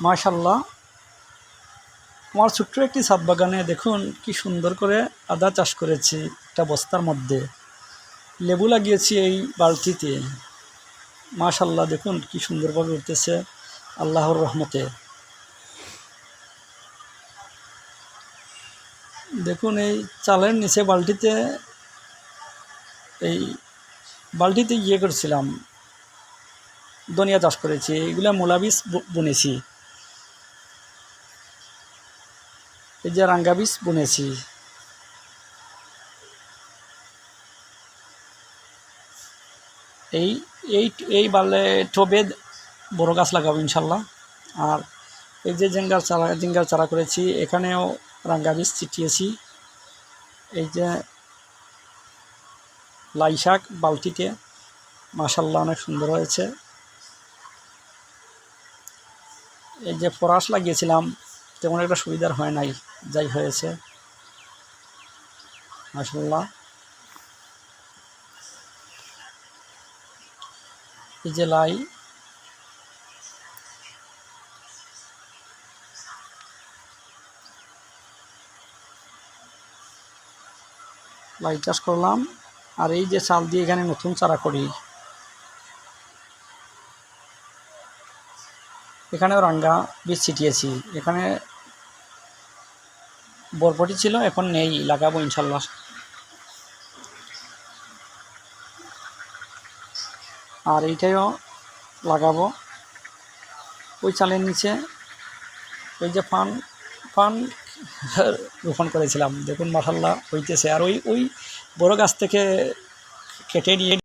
মাশাআল্লাহ, আমার ছোট্ট একটি ছাদ বাগানে দেখুন কি সুন্দর করে আদা চাষ করেছি একটা বস্তার মধ্যে। লেবু লাগিয়েছি এই বালতিতে। মাশাআল্লাহ, দেখুন কি সুন্দরভাবে উঠতেছে আল্লাহর রহমতে। দেখুন এই চালের নিচে এই বালতিতে করেছিলাম, ধনিয়া চাষ করেছি, এগুলা মূলা বীজ বুনেছি, এই যে রাঙ্গা বীজ বুনেছি। এই এই এই বালে টবে বড় গাছ লাগাবো ইনশাল্লাহ। আর এই যে জিঙ্গার চারা করেছি, এখানেও রাঙ্গা বীজ ছিটিয়েছি। এই যে লাই শাক বালতিতে, মাশাল্লাহ অনেক সুন্দর হয়েছে। এই যে ফরাস লাগিয়েছিলাম, তেমন একটা সুবিধার হয় নাই, যাই হয়েছে মাশাল্লাহ। এই যে লাই চাষ করলাম। আর এই যে চাল দিয়ে এখানে নতুন চারা করি, এখানেও রাঙ্গা বীজ ছিটিয়েছি। এখানে বরবটি ছিল, এখন নেই, লাগাবো ইনশাল্লাহ। আর এইটাও লাগাবো ওই চালের নিচে। ওই যে পান রোপণ করেছিলাম, দেখুন মাশাল্লাহ হইতেছে। আর ওই বড় গাছ থেকে কেটে নিয়ে